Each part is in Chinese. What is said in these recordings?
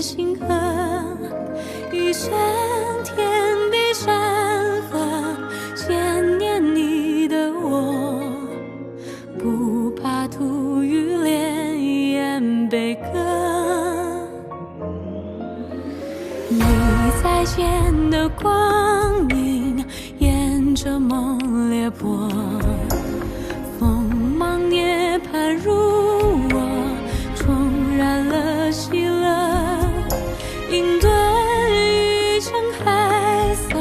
星河，一生天地山河，牵念你的我，不怕土与莲言悲歌。你在前的光影，沿着梦裂破，锋芒涅槃入我，重燃了喜乐，应顿于成海色，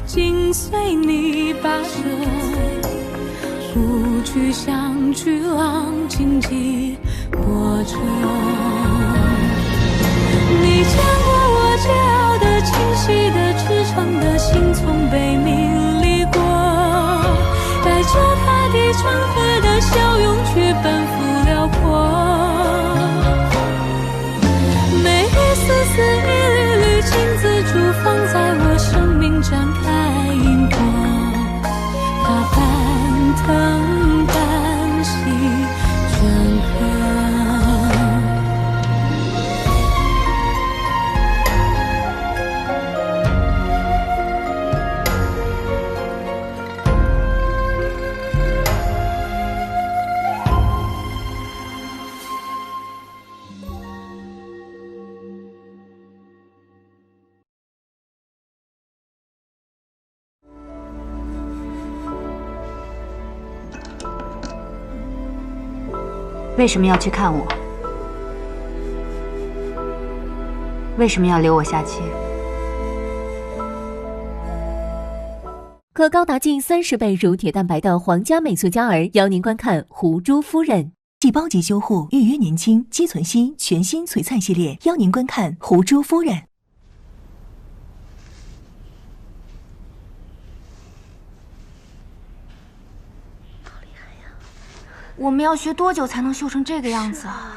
紧随你跋涉，不惧相巨浪荆棘波折。你见过我桀骜的、清晰的、赤诚的心，从悲悯里过，带着他的纯和的笑容去奔赴辽阔。每一丝丝、一缕缕金子珠，放在我生命展开银波，它奔腾般喜镌刻。为什么要去看我？为什么要留我下棋？可高达近30倍乳铁蛋白的皇家美素佳儿，邀您观看《狐珠夫人》。细胞级修护，预约年轻，肌存硒全新璀璨系列，邀您观看《狐珠夫人》。我们要学多久才能绣成这个样子啊？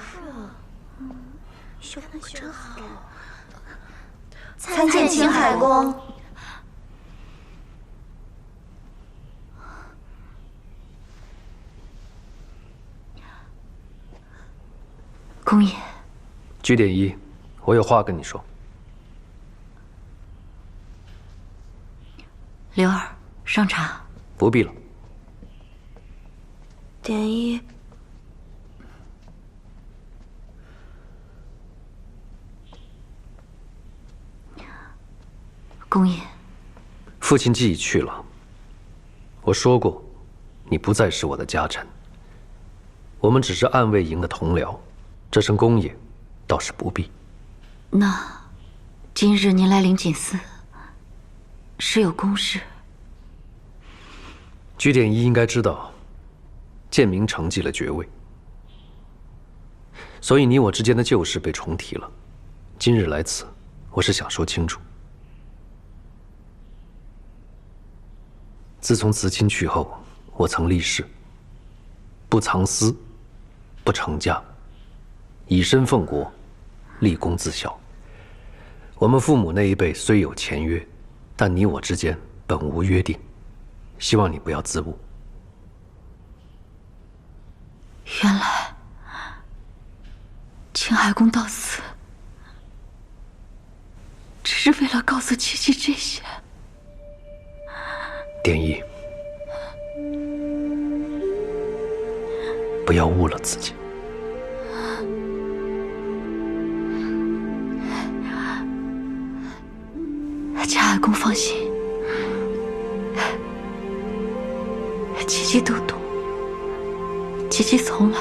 绣的可真好。参见青海公。公爷，居点一，我有话跟你说。刘儿，上茶。不必了。点一，公爷，父亲既已去了，我说过，你不再是我的家臣。我们只是暗卫营的同僚，这声公爷，倒是不必。那今日您来灵锦寺，是有公事？居点一应该知道。建明承继了爵位，所以你我之间的旧事被重提了。今日来此，我是想说清楚。自从慈亲去后，我曾立誓，不藏私，不成家，以身奉国，立功自效。我们父母那一辈虽有前约，但你我之间本无约定，希望你不要自误。原来，青海公到此，只是为了告诉七七这些。点一，不要误了自己。青海公放心，七七都懂。琪琪从来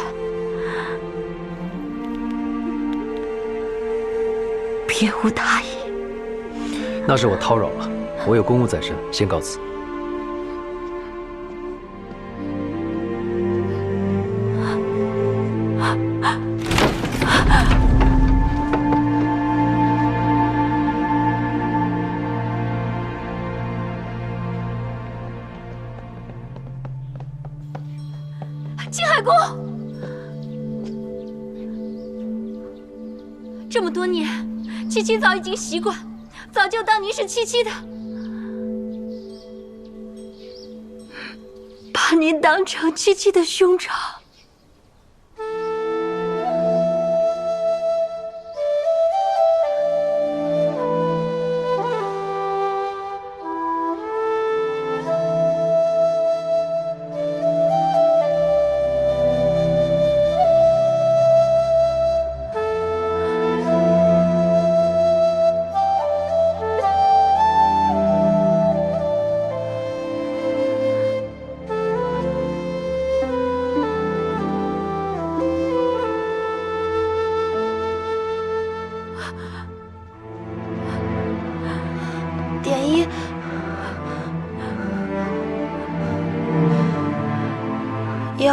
别无他意。那是我叨扰了，我有公务在身，先告辞。青海公，这么多年，七七早已经习惯，早就当您是七七的，把您当成七七的兄长。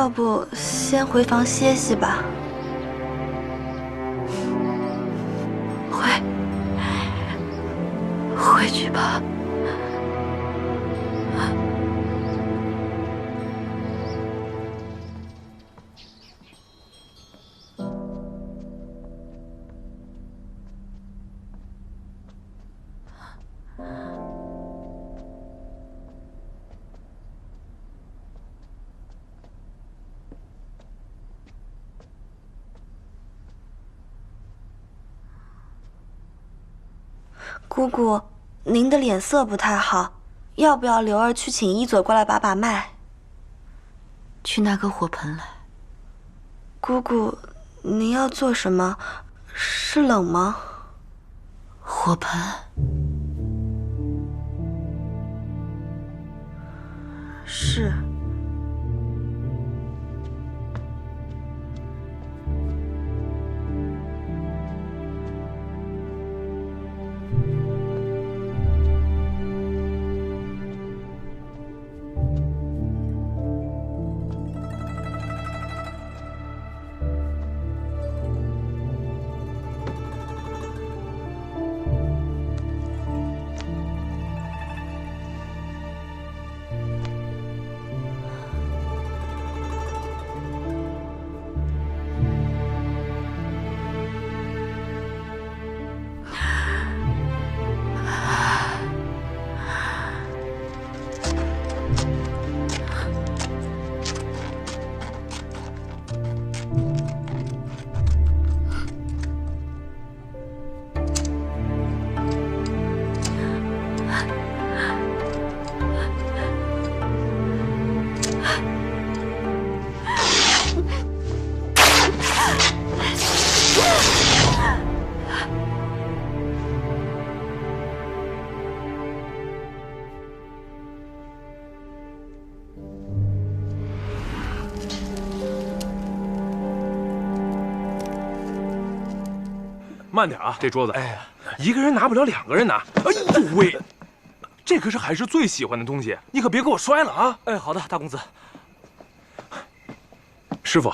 要不先回房歇息吧。回去吧。姑姑，您的脸色不太好，要不要刘儿去请医佐过来把把脉？去拿个火盆来。姑姑，您要做什么？是冷吗？火盆。是。慢点啊，这桌子，哎，一个人拿不了，2个人拿。哎呦喂，这可是海市最喜欢的东西，你可别给我摔了啊！哎，好的，大公子。师傅，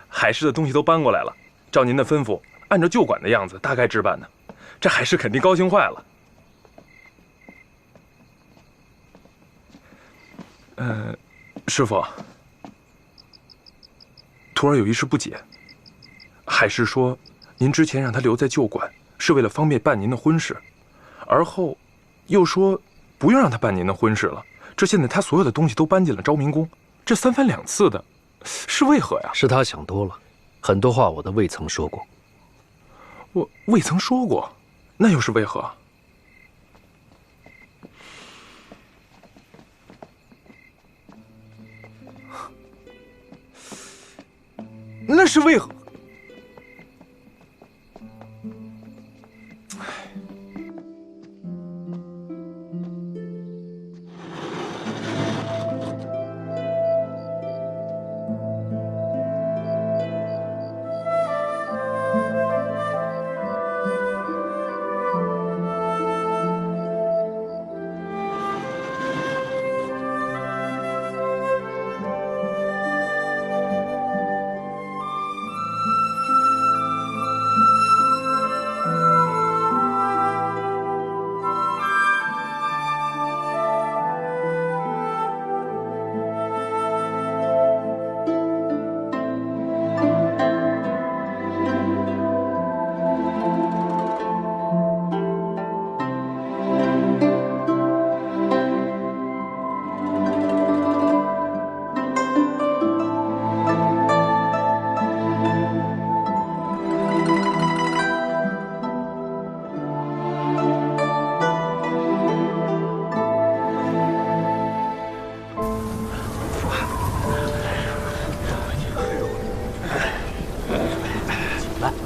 海市的东西都搬过来了，照您的吩咐，按照旧馆的样子大概置办呢。这海市肯定高兴坏了。师傅，徒儿有一事不解。海市说，您之前让他留在旧馆，是为了方便办您的婚事，而后又说不用让他办您的婚事了。这现在他所有的东西都搬进了昭明宫，这3番2次的，是为何呀？是他想多了，很多话我都未曾说过。我未曾说过，那又是为何？那是为何？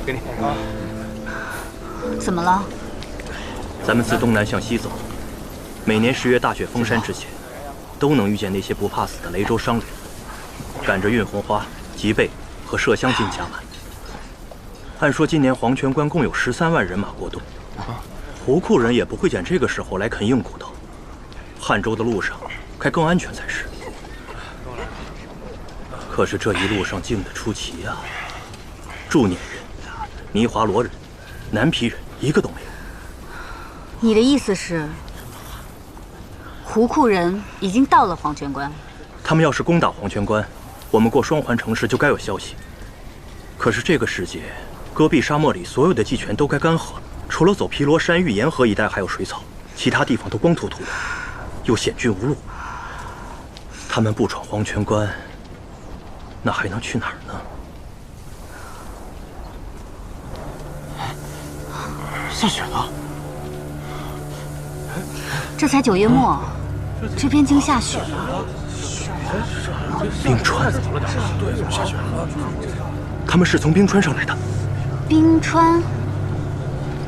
给你。怎么了？咱们自东南向西走，每年10月大雪封山之前，都能遇见那些不怕死的雷州商人，赶着运红花、吉贝和麝香进江岸。按说今年黄泉关共有13万人马过冬，胡库人也不会拣这个时候来啃硬骨头。汉州的路上该更安全才是。可是这一路上静得出奇呀，祝念人、尼华罗人、南皮人一个都没有。你的意思是，胡库人已经到了黄泉关？他们要是攻打黄泉关，我们过双环城市就该有消息。可是这个世界，戈壁沙漠里所有的祭泉都该干涸了，除了走皮罗山域沿河一带还有水草，其他地方都光秃秃的，又险峻无路。他们不闯黄泉关，那还能去哪儿呢？下雪了。这才9月末，这边竟下雪了。冰川，他们是从冰川上来的。冰川，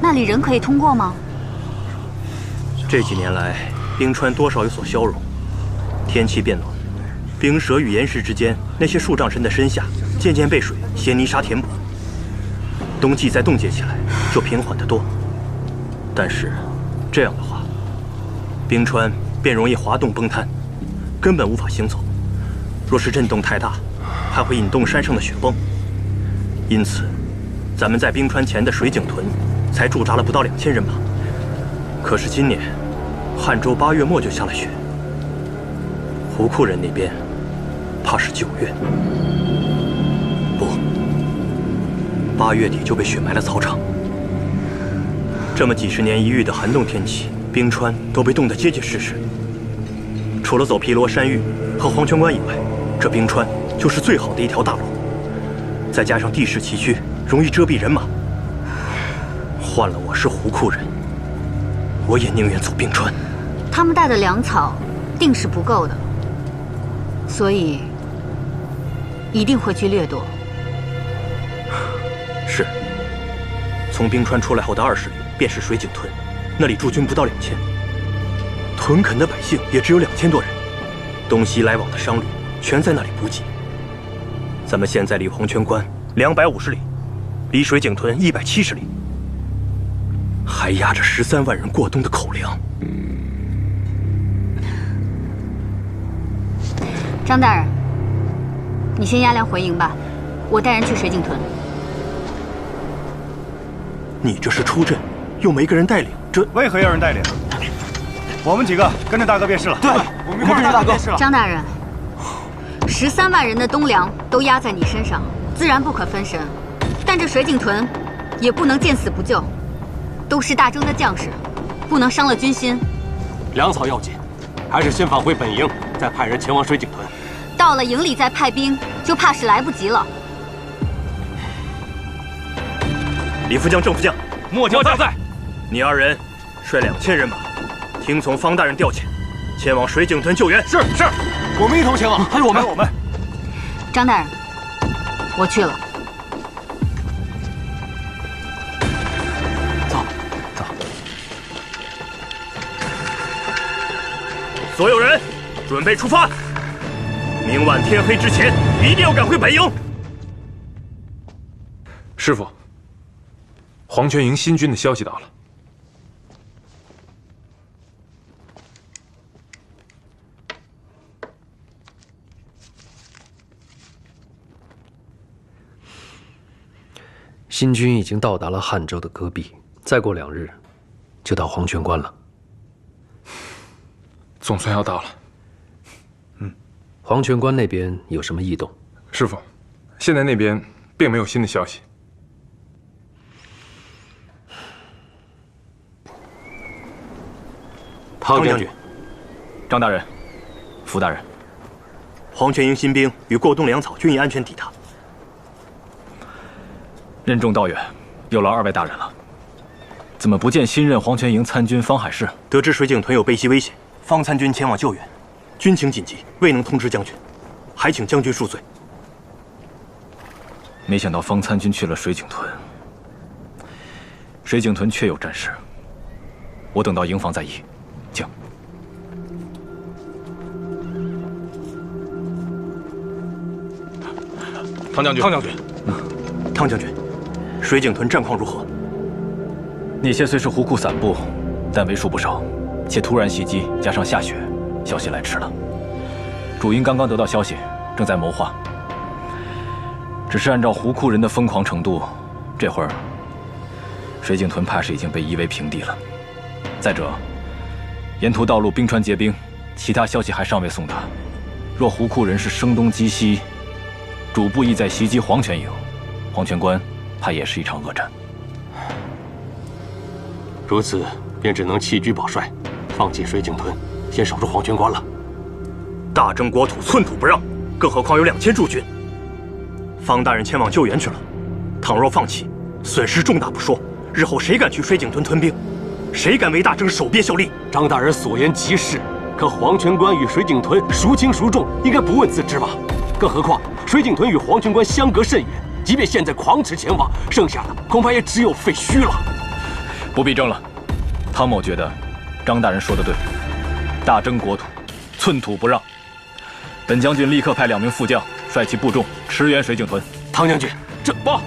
那里人可以通过吗？这几年来，冰川多少有所消融。天气变暖，冰舌与岩石之间那些数丈深的深下，渐渐被水携泥沙填补。冬季再冻结起来，就平缓得多。但是，这样的话，冰川便容易滑动崩塌，根本无法行走。若是震动太大，还会引动山上的雪崩。因此，咱们在冰川前的水井屯才驻扎了不到2000人马。可是今年，汉州8月末就下了雪，胡库人那边怕是9月，不，8月底就被雪埋了草场。这么几十年一遇的寒冻天气，冰川都被冻得结结实实。除了走皮罗山域和黄泉关以外，这冰川就是最好的一条大路。再加上地势崎岖，容易遮蔽人马。换了我是胡库人，我也宁愿走冰川。他们带的粮草定是不够的，所以一定会去掠夺。是。从冰川出来后的20里便是水井屯，那里驻军不到2000，屯垦的百姓也只有2000多人，东西来往的商旅全在那里补给。咱们现在离黄泉关250里，离水井屯170里，还压着13万人过冬的口粮。张大人，你先押粮回营吧，我带人去水井屯。你这是出阵，又没个人带领，这为何要人带领？我们几个跟着大哥便是了。对，我们跟着大哥便是了。张大人，13万人的冬粮都压在你身上，自然不可分身。但这水井屯也不能见死不救，都是大征的将士，不能伤了军心。粮草要紧，还是先返回本营，再派人前往水井屯。到了营里再派兵，就怕是来不及了。李副将、郑副将，末将在。你2人率2000人马，听从方大人调遣，前往水井屯救援。是，我们一同前往。还有我们。张大人，我去了。走。所有人，准备出发。明晚天黑之前，一定要赶回本营。师傅，黄泉营新军的消息到了。新军已经到达了汉州的戈壁，再过2日就到黄泉关了。总算要到了。黄泉关那边有什么异动？师傅，现在那边并没有新的消息。汤将军，张大人，福大人，黄泉营新兵与过冬粮草均已安全抵达。任重道远，有劳2位大人了。怎么不见新任黄泉营参军方海士？得知水井屯有背袭危险，方参军前往救援，军情紧急，未能通知将军，还请将军恕罪。没想到方参军去了水井屯。水井屯确有战事，我等到营房再议。请。汤将军，汤将军，水井屯战况如何？那些虽是胡库散布，但为数不少，且突然袭击加上下雪，消息来迟了。主营刚刚得到消息，正在谋划，只是按照胡库人的疯狂程度，这会儿水井屯怕是已经被夷为平地了。再者，沿途道路冰川结冰，其他消息还尚未送达。若胡库人是声东击西，主簿意在袭击黄泉营，黄泉关怕也是一场恶战。如此，便只能弃车保帅，放弃水井屯，先守住黄泉关了。大征国土，寸土不让，更何况有2000驻军。方大人前往救援去了，倘若放弃，损失重大不说，日后谁敢去水井屯屯兵？谁敢为大征守边效力？张大人所言极是，可黄泉关与水井屯孰轻孰重，应该不问自知吧？更何况水井屯与黄泉关相隔甚远，即便现在狂驰前往，剩下的恐怕也只有废墟了。不必争了，汤某觉得张大人说的对，大征国土，寸土不让。本将军立刻派2名副将率其部众驰援水井屯。汤将军，这报！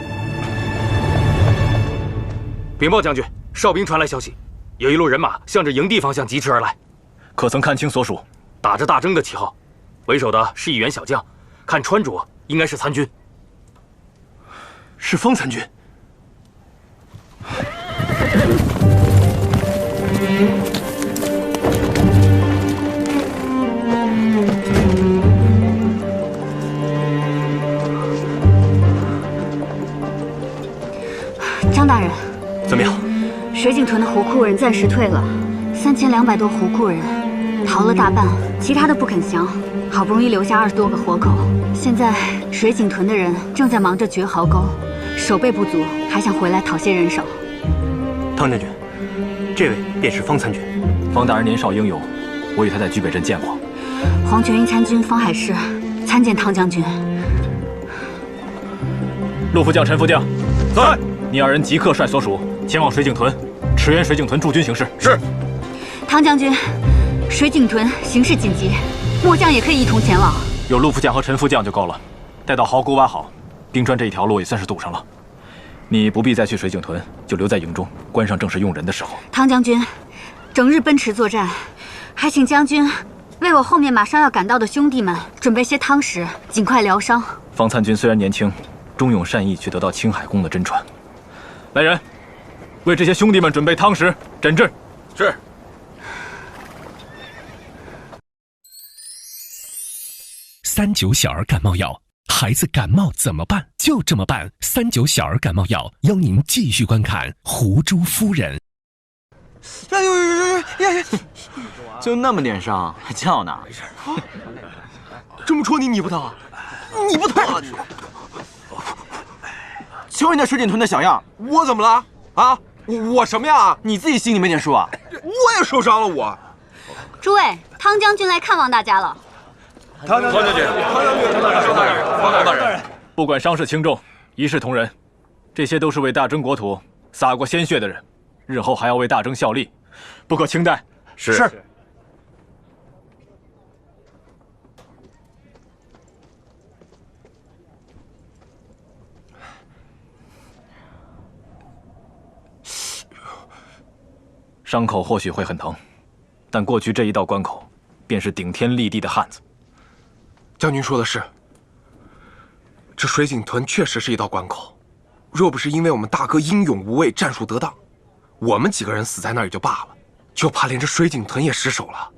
禀报将军，哨兵传来消息，有一路人马向着营地方向疾驰而来。可曾看清所属？打着大征的旗号，为首的是一员小将，看穿着应该是参军。是方参军。张大人，怎么样？水井屯的胡库人暂时退了，3200多胡库人逃了大半，其他的不肯降，好不容易留下20多个活口。现在水井屯的人正在忙着掘壕沟，守备不足，还想回来讨些人手。汤将军，这位便是方参军。方大人年少英勇，我与他在居北镇见过。黄泉营参军方海士参见汤将军。陆副将、陈副将，在。你2人即刻率所属前往水井屯，驰援水井屯驻军行事。是。汤将军，水井屯形势紧急，末将也可以一同前往。有陆副将和陈副将就够了。待到壕沟挖好，冰川这一条路也算是堵上了。你不必再去水井屯，就留在营中，关上正是用人的时候。汤将军，整日奔驰作战，还请将军为我后面马上要赶到的兄弟们准备些汤食，尽快疗伤。方参军虽然年轻，忠勇善义，却得到青海公的真传。来人，为这些兄弟们准备汤食、诊治。是。39小儿感冒药，孩子感冒怎么办？就这么办。39小儿感冒药，邀您继续观看《胡珠夫人》。就那么点伤，还叫呢？没事。这么戳你不疼啊？你不疼啊？瞧人家水井屯的小样，我怎么了？啊，我什么样啊？你自己心里没点数啊？我也受伤了，我。诸位，汤将军来看望大家了。汤将军，方大人，不管伤势轻重，一视同仁。这些都是为大征国土洒过鲜血的人，日后还要为大征效力，不可轻待。是。伤口或许会很疼，但过去这一道关口，便是顶天立地的汉子。将军说的是，这水井屯确实是一道关口。若不是因为我们大哥英勇无畏、战术得当，我们几个人死在那儿也就罢了，就怕连这水井屯也失守了。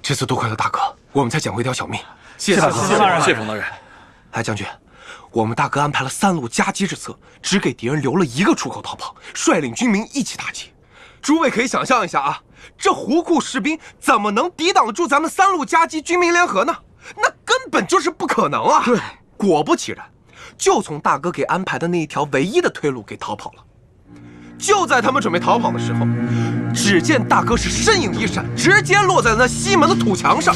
这次多亏了大哥，我们才捡回一条小命。谢大人，谢冯大人。来，将军，我们大哥安排了3路夹击之策，只给敌人留了1个出口逃跑，率领军民一起打击。诸位可以想象一下啊，这胡库士兵怎么能抵挡住咱们3路夹击军民联合呢？那根本就是不可能啊！对，果不其然，就从大哥给安排的那一条唯一的退路给逃跑了。就在他们准备逃跑的时候，只见大哥是身影一闪，直接落在了那西门的土墙上。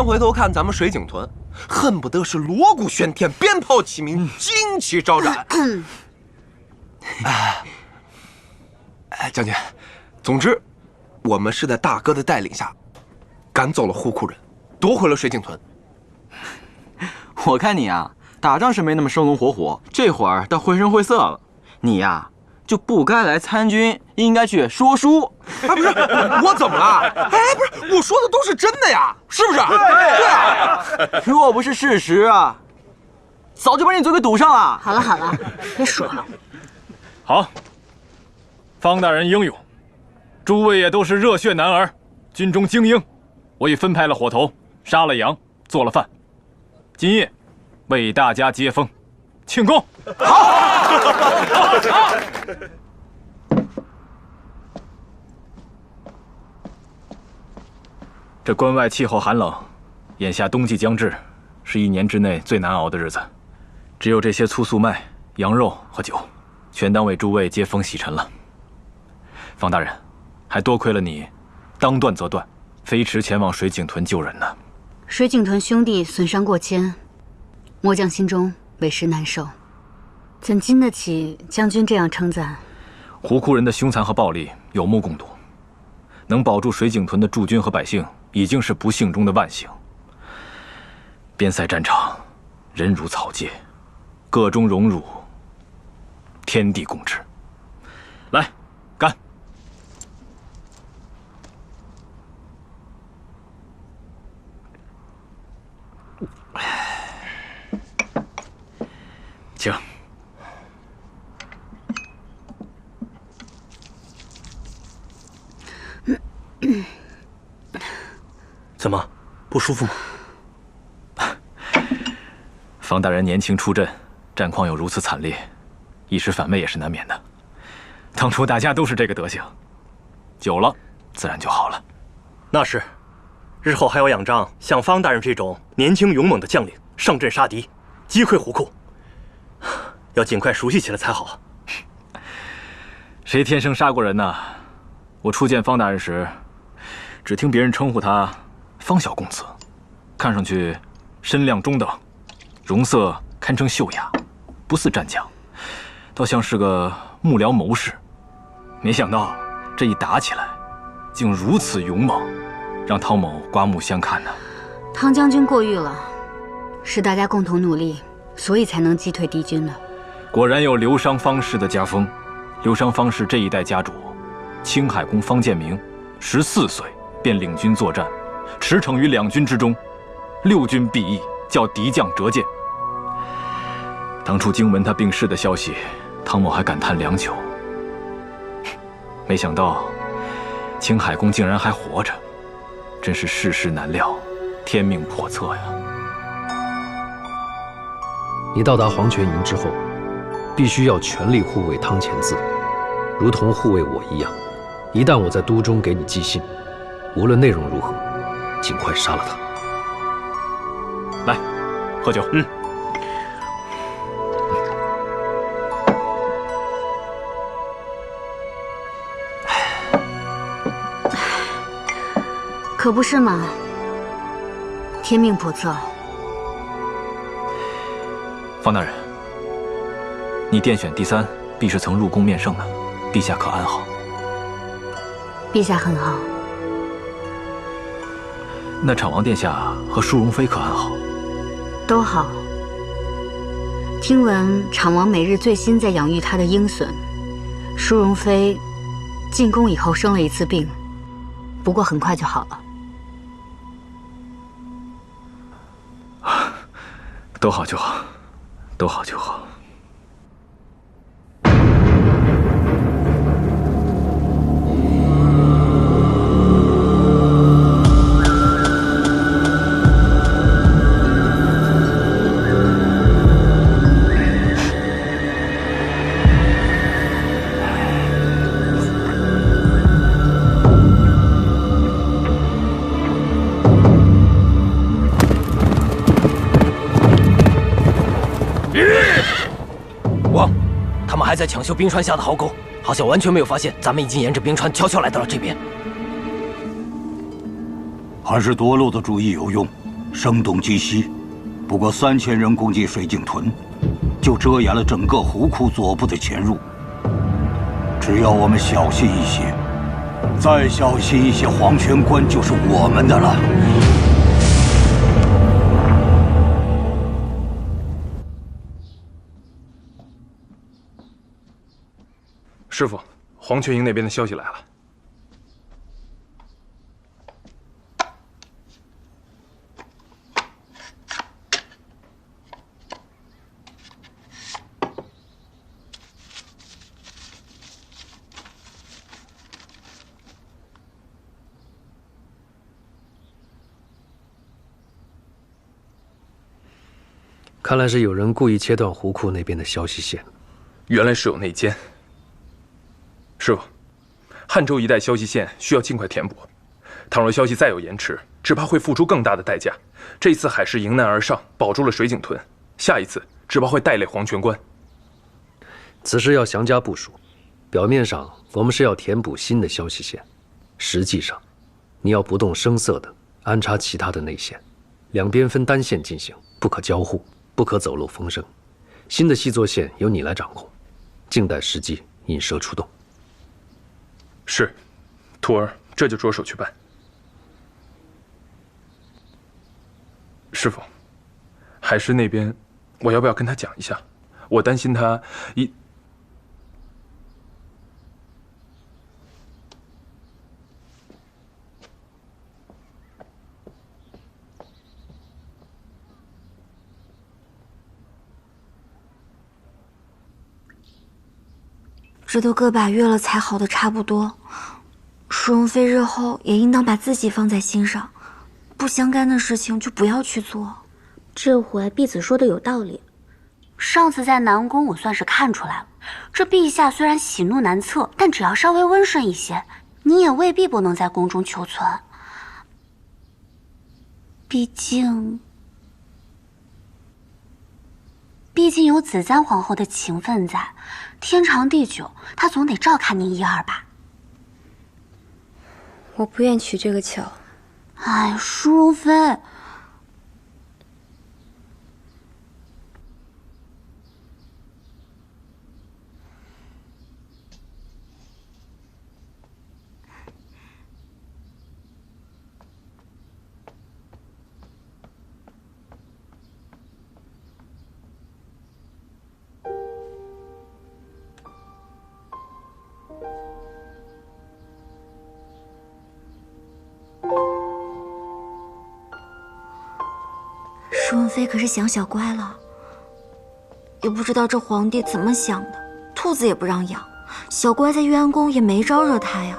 咱回头看咱们水井屯，恨不得是锣鼓喧天，鞭炮齐鸣，旌旗招展。将军，总之，我们是在大哥的带领下，赶走了胡库人，夺回了水井屯。我看你啊，打仗是没那么生龙活虎，这会儿倒绘声绘色了。你呀，就不该来参军，应该去说书。不是，我怎么了？不是，我说的都是真的呀，是不是？对啊。若不是事实啊，早就把你嘴给堵上了。好了好了，别说了。好，方大人英勇，诸位也都是热血男儿，军中精英。我已分派了伙头，杀了羊，做了饭，今夜为大家接风，庆功。好。这关外气候寒冷，眼下冬季将至，是1年之内最难熬的日子。只有这些粗粟麦、羊肉和酒，全当为诸位接风洗尘了。方大人，还多亏了你，当断则断，飞驰前往水井屯救人呢。水井屯兄弟损伤过千，末将心中委实难受，怎经得起将军这样称赞？胡库人的凶残和暴力有目共睹，能保住水井屯的驻军和百姓，已经是不幸中的万幸。边塞战场，人如草芥，个中荣辱，天地共治。来，干！请。怎么，不舒服吗？方大人年轻出阵，战况又如此惨烈，一时反胃也是难免的。当初大家都是这个德行，久了自然就好了。那是，日后还要仰仗像方大人这种年轻勇猛的将领上阵杀敌，击溃胡库，要尽快熟悉起来才好。谁天生杀过人呢？我初见方大人时，只听别人称呼他方小公子，看上去身量中等，容色堪称秀雅，不似战将，倒像是个幕僚谋士。没想到这一打起来，竟如此勇猛，让汤某刮目相看呢。汤将军过誉了，是大家共同努力，所以才能击退敌军的。果然有刘商方氏的家风。刘商方氏这一代家主，青海公方建明，14岁便领军作战，驰骋于2军之中，6军必役，叫敌将折剑。当初经闻他病逝的消息，汤某还感叹良久。没想到青海公竟然还活着，真是世事难料，天命叵测呀！你到达黄泉营之后，必须要全力护卫汤潜子，如同护卫我一样。一旦我在都中给你寄信，无论内容如何，尽快杀了他。来，喝酒。可不是嘛，天命叵测。方大人，你殿选第3，必是曾入宫面圣的，陛下可安好？陛下很好。那昶王殿下和淑容妃可安好？都好。听闻昶王每日最新在养育他的鹰隼，淑容妃进宫以后生了一次病，不过很快就好了。都好就好，都好就好。还在抢修冰川下的壕沟，好像完全没有发现咱们已经沿着冰川悄悄来到了这边。还是多路的主意有用。声东击西，不过3000人攻击水井屯，就遮掩了整个湖库左部的潜入。只要我们小心一些，再小心一些，黄泉关就是我们的了。师傅，黄泉营那边的消息来了。看来是有人故意切断湖库那边的消息线，原来是有内奸。师傅，汉州一带消息线需要尽快填补，倘若消息再有延迟，只怕会付出更大的代价。这次海氏迎难而上，保住了水井屯，下一次只怕会带累黄泉关。此事要详加部署。表面上我们是要填补新的消息线，实际上，你要不动声色地安插其他的内线，两边分单线进行，不可交互。不可走漏风声，新的细作线由你来掌控，静待时机，引蛇出洞。是，徒儿这就着手去办。师傅，海师那边，我要不要跟他讲一下？我担心他一。这都个把月了才好的差不多，舒荣妃日后也应当把自己放在心上，不相干的事情就不要去做。这回婢子说的有道理，上次在南宫我算是看出来了，这陛下虽然喜怒难测，但只要稍微温顺一些，你也未必不能在宫中求存。毕竟有子簪皇后的情分在，天长地久，她总得照看你一二吧。我不愿取这个巧。哎，淑容妃，舒文妃可是想小乖了，也不知道这皇帝怎么想的，兔子也不让养，小乖在玉安宫也没招惹他呀。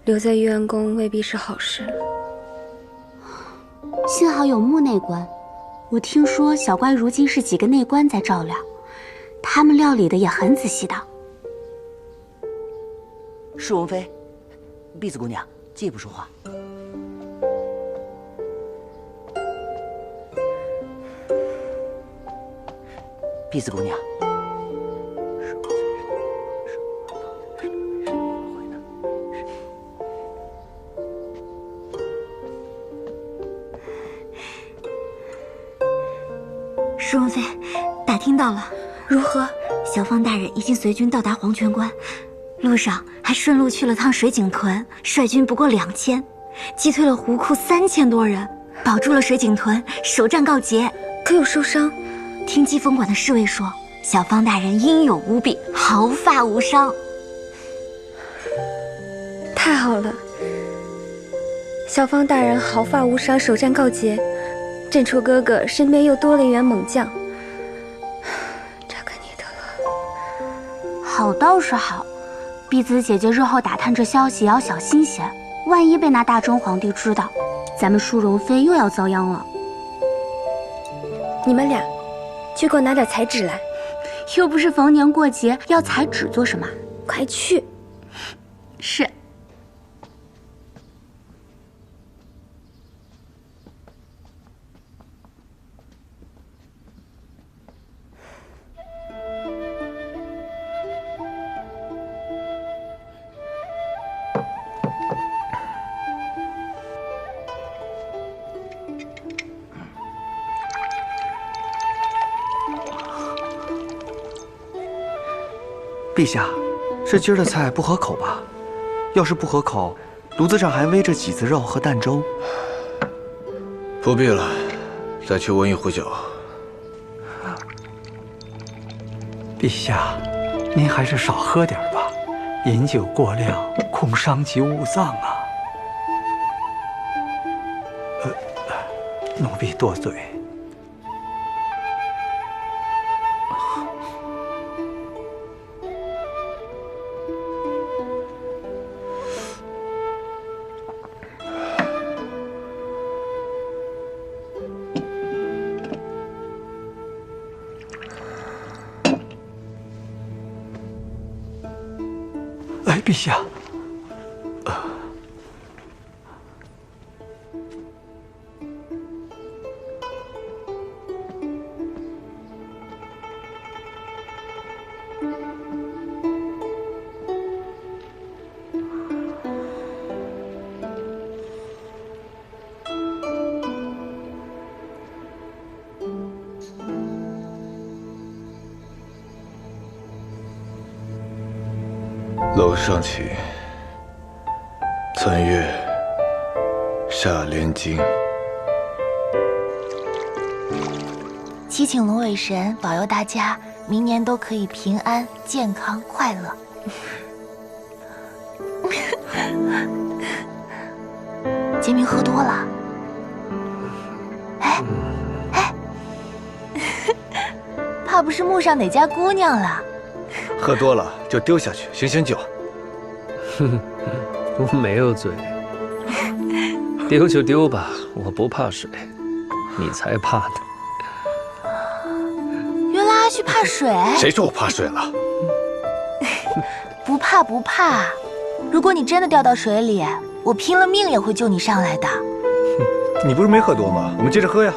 留在玉安宫未必是好事。幸好有穆内官，我听说小乖如今是几个内官在照料，他们料理的也很仔细的。淑容妃，婢子姑娘借不说话。婢子姑娘，舒文妃，打听到了，如何？小方大人已经随军到达黄泉关，路上还顺路去了趟水井屯，率军不过2000，击退了湖库3000多人，保住了水井屯，首战告捷。可有受伤？听积风馆的侍卫说，小方大人英勇无比，毫发无伤。太好了，小方大人毫发无伤，首战告捷。振初哥哥身边又多了一员猛将，这可你的了。好倒是好，婢子姐姐日后打探这消息也要小心些，万一被那大真皇帝知道，咱们淑容妃又要遭殃了。你们俩去给我拿点彩纸来。又不是逢年过节，要彩纸做什么？快去。是。陛下，这今儿的菜不合口吧？要是不合口，炉子上还煨着麂子肉和蛋粥。不必了，再去温一壶酒。陛下，您还是少喝点吧，饮酒过量恐伤及五脏啊。奴婢多嘴。哎，陛下。楼上请，参阅下联经。祈请龙尾神保佑大家明年都可以平安、健康、快乐。杰明喝多了，哎，怕不是墓上哪家姑娘了？喝多了就丢下去醒醒酒。哼，我没有醉，丢就丢吧，我不怕水，你才怕呢。原来阿旭怕水？谁说我怕水了？不怕不怕，如果你真的掉到水里，我拼了命也会救你上来的。你不是没喝多吗？我们接着喝呀。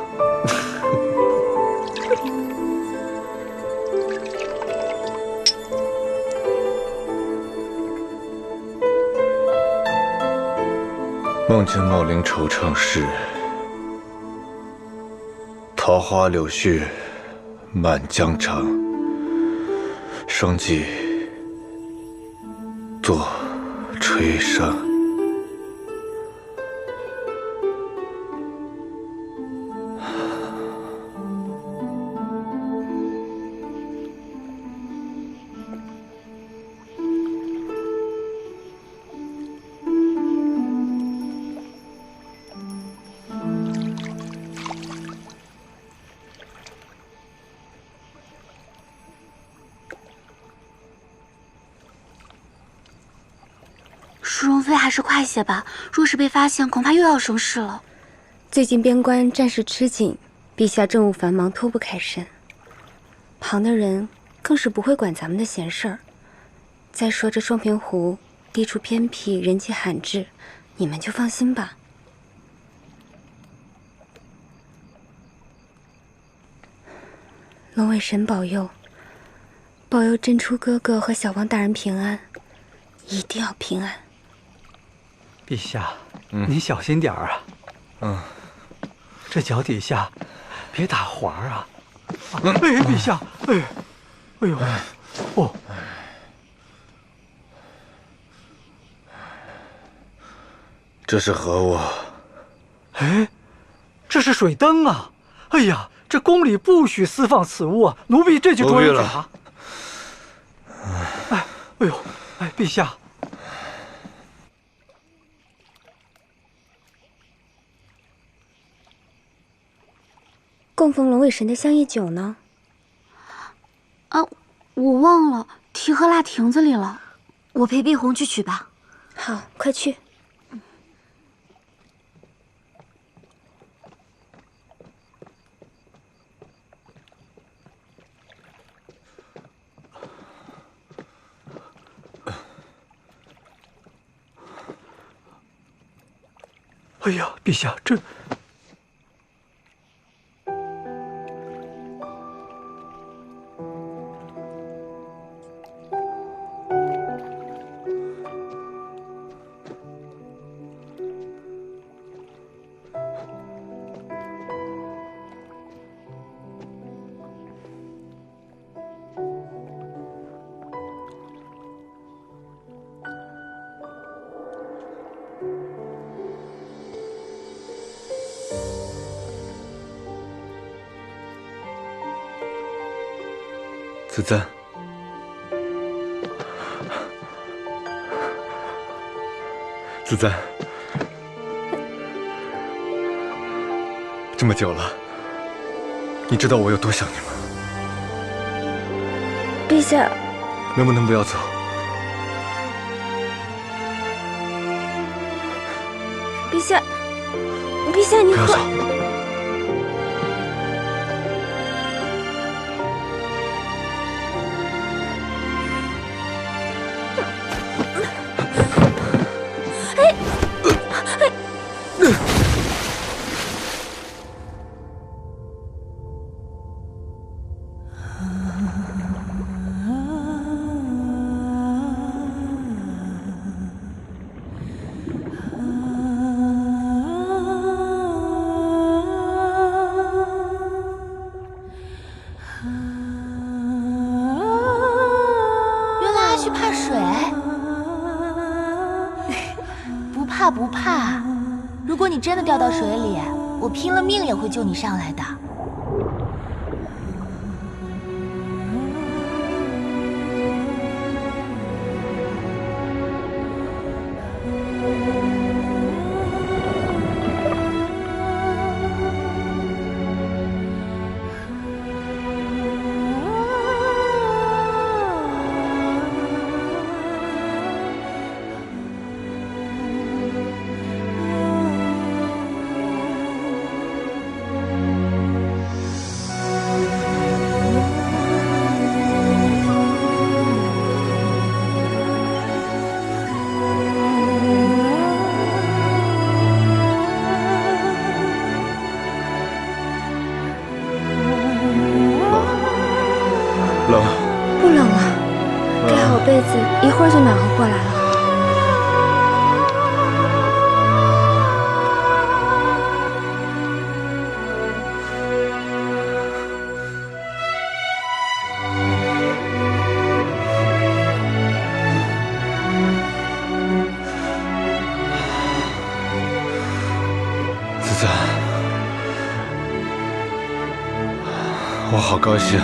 梦见茂陵惆怅事，桃花柳絮满江长。生计作吹笙。淑容妃还是快些吧，若是被发现，恐怕又要生事了。最近边关战事吃紧，陛下政务繁忙，脱不开身。旁的人更是不会管咱们的闲事儿。再说这双平湖地处偏僻，人迹罕至，你们就放心吧。龙尾神保佑，保佑珍珠哥哥和小王大人平安，一定要平安。陛下，您小心点儿啊！这脚底下别打滑啊！哎，陛下，哎呦，哦，这是何物？哎，这是水灯啊！哎呀，这宫里不许私放此物啊！奴婢这就捉人查。哎呦，哎，陛下。供奉龙尾神的香叶酒呢？啊，我忘了，提喝蜡亭子里了。我陪碧红去取吧。好，快去。哎呀，陛下，这……子簪，子簪，这么久了，你知道我有多想你吗？陛下，能不能不要走？陛下，陛下，你可……不怕，如果你真的掉到水里，我拼了命也会救你上来的。冷？不冷了，盖好被子，一会儿就暖和过来了。子簪，我好高兴。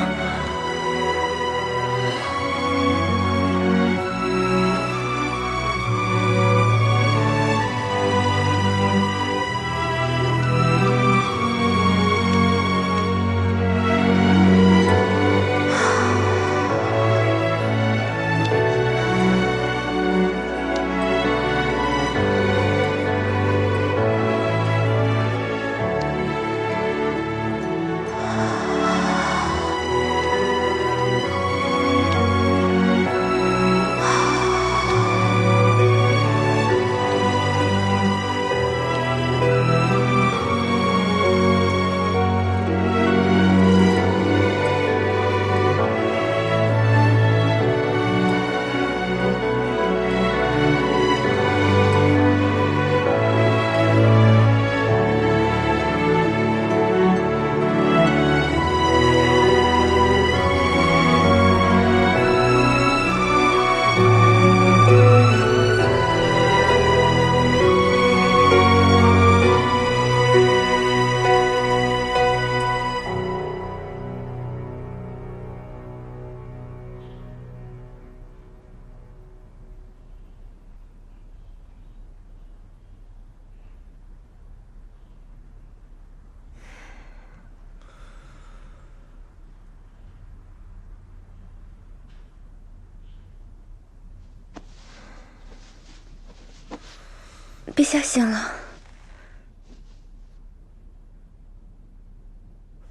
陛下醒了。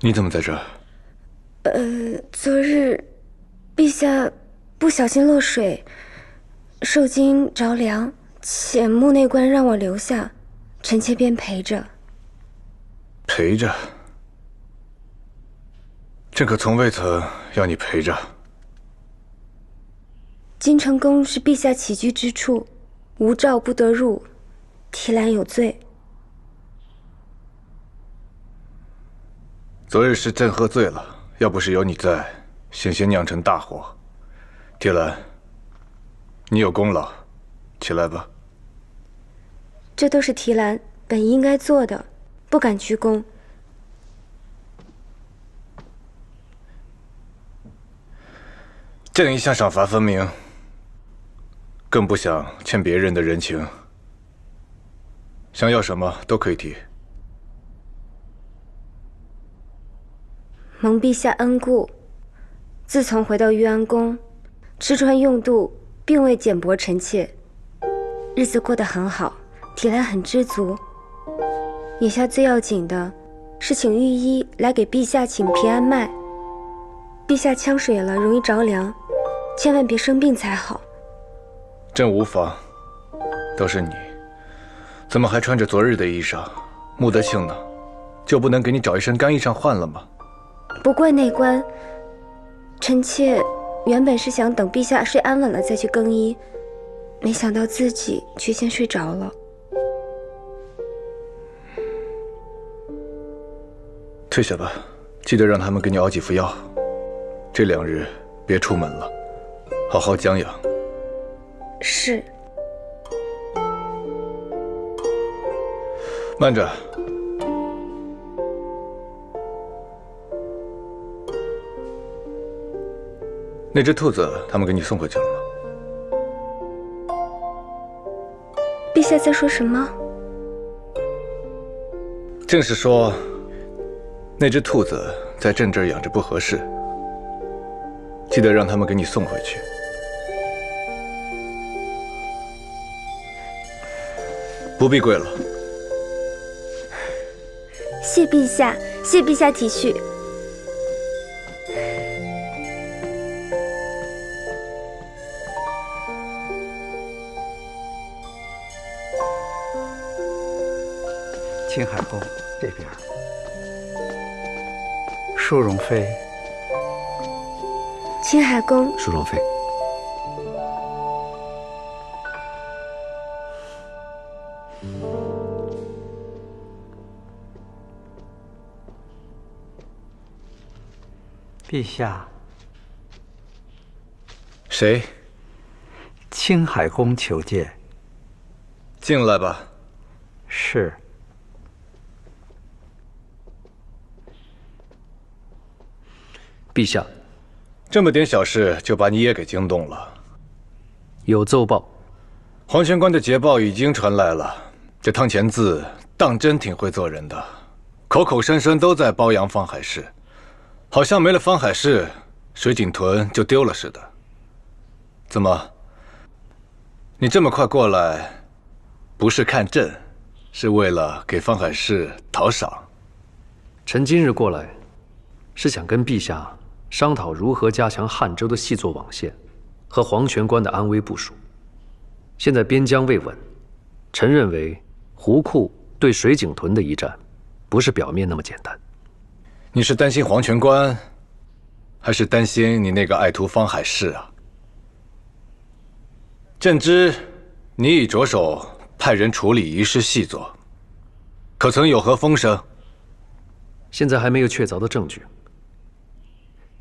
你怎么在这儿？昨日陛下不小心落水，受惊着凉，且木内官让我留下，臣妾便陪着。陪着？朕可从未曾要你陪着。金城宫是陛下起居之处，无诏不得入，提篮有罪。昨日是朕喝醉了，要不是有你在，险些酿成大祸。提篮，你有功劳，起来吧。这都是提篮本应该做的，不敢鞠躬。朕一向赏罚分明，更不想欠别人的人情。想要什么都可以提。蒙陛下恩顾，自从回到玉安宫，吃穿用度并未减薄臣妾，日子过得很好，体量很知足。眼下最要紧的是请御医来给陛下请平安脉。陛下呛水了，容易着凉，千万别生病才好。朕无妨，倒是你，怎么还穿着昨日的衣裳？穆德庆呢？就不能给你找一身干衣裳换了吗？不怪内官，臣妾原本是想等陛下睡安稳了再去更衣，没想到自己却先睡着了。退下吧，记得让他们给你熬几副药。这2日别出门了，好好将养。是。慢着。那只兔子，他们给你送回去了吗？陛下在说什么？正是说，那只兔子在朕这儿养着不合适，记得让他们给你送回去。不必跪了。谢陛下，谢陛下体恤。青海宫这边，淑容妃。青海宫，淑容妃。陛下。谁？青海宫求见。进来吧。是。陛下，这么点小事就把你也给惊动了。有奏报，黄泉关的捷报已经传来了。这汤前字当真挺会做人的，口口声声都在褒扬方海市，好像没了方海市，水井屯就丢了似的。怎么？你这么快过来，不是看朕，是为了给方海市讨赏？臣今日过来，是想跟陛下商讨如何加强汉州的细作网线和黄泉关的安危部署。现在边疆未稳，臣认为湖库对水井屯的一战，不是表面那么简单。你是担心黄泉关，还是担心你那个爱徒方海市啊？朕知你已着手派人处理一事细作，可曾有何风声？现在还没有确凿的证据。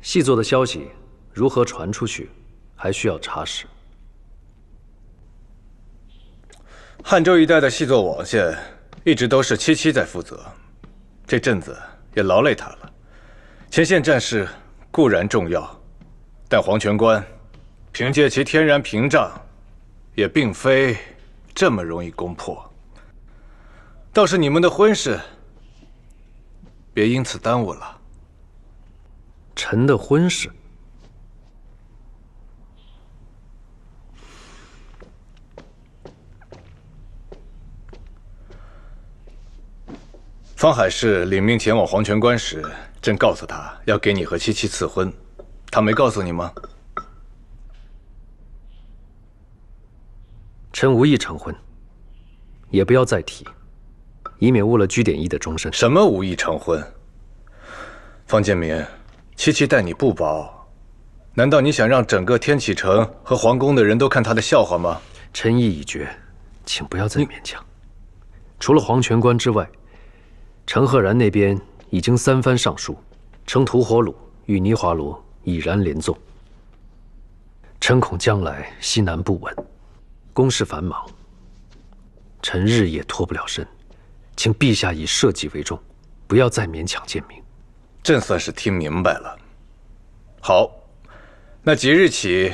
细作的消息如何传出去，还需要查实。汉州一带的细作网线一直都是七七在负责，这阵子也劳累他了。前线战事固然重要，但黄泉关凭借其天然屏障，也并非这么容易攻破。倒是你们的婚事，别因此耽误了。臣的婚事，方海市领命前往黄泉关时，朕告诉他要给你和七七赐婚，他没告诉你吗？臣无意成婚，也不要再提，以免误了居典仪的终身。什么无意成婚？方建民，七七待你不薄，难道你想让整个天启城和皇宫的人都看他的笑话吗？臣意已决，请不要再勉强。除了黄泉关之外，程赫然那边已经3番上书，称吐火虏与泥华罗已然连纵。臣恐将来西南不稳，公事繁忙，臣日夜脱不了身，请陛下以社稷为重，不要再勉强见明。朕算是听明白了。好，那即日起，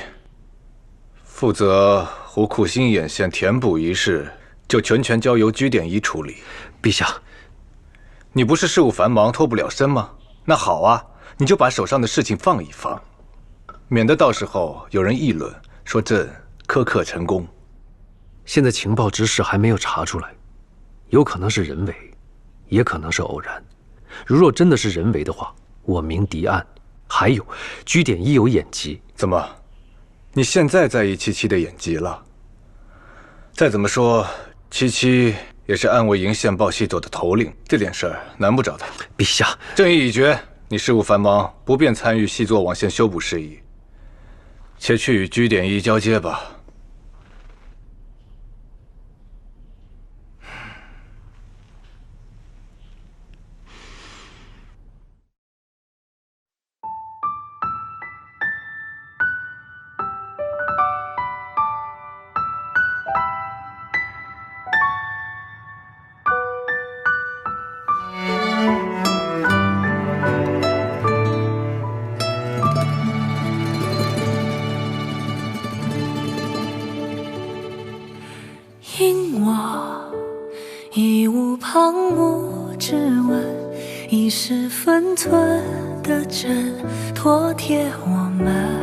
负责湖库新眼线填补一事，就全权交由居典一处理。陛下，你不是事务繁忙，脱不了身吗？那好啊，你就把手上的事情放一放，免得到时候有人议论，说朕苛刻陈宫。现在情报之事还没有查出来，有可能是人为，也可能是偶然。如若真的是人为的话，我明敌暗。还有，居典一有演技。怎么，你现在在意七七的演技了？再怎么说，七七也是暗卫营线报细作的头领，这点事儿难不着他。陛下，朕意已决，你事务繁忙，不便参与细作网线修补事宜，且去与居典一交接吧。因我义无旁骛之问，一时分寸的针妥帖我们。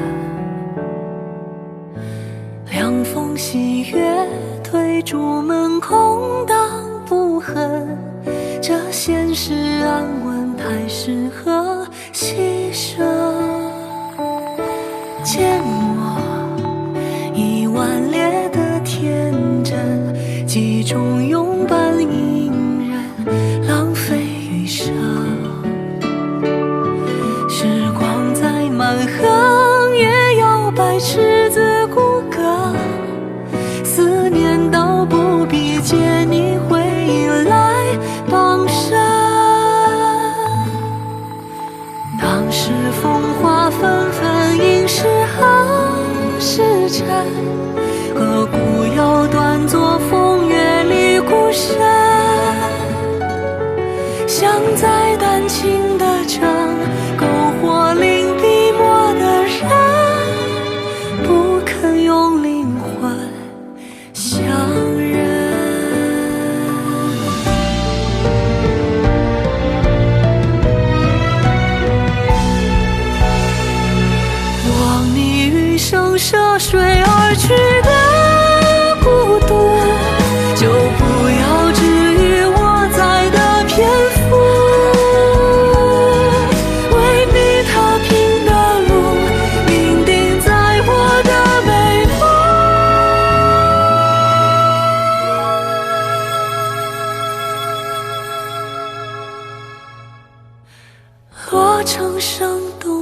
凉风细月推朱门，空荡不恨。这现实安稳，太适合牺牲。缄默一万列的天真，集中用伴隐忍，浪费余生。时光再蛮横，也要百尺子骨骼。思念倒不必借你回忆来傍身。当时风华纷纷，应是好时辰。何故要端坐风月里孤身？想再丹青的城，篝火令笔墨的人，不肯用灵魂相认。望你余生涉水而去的孤独，就不要止于我在的篇幅。为你踏平的路，铭定在我的眉目。落成生动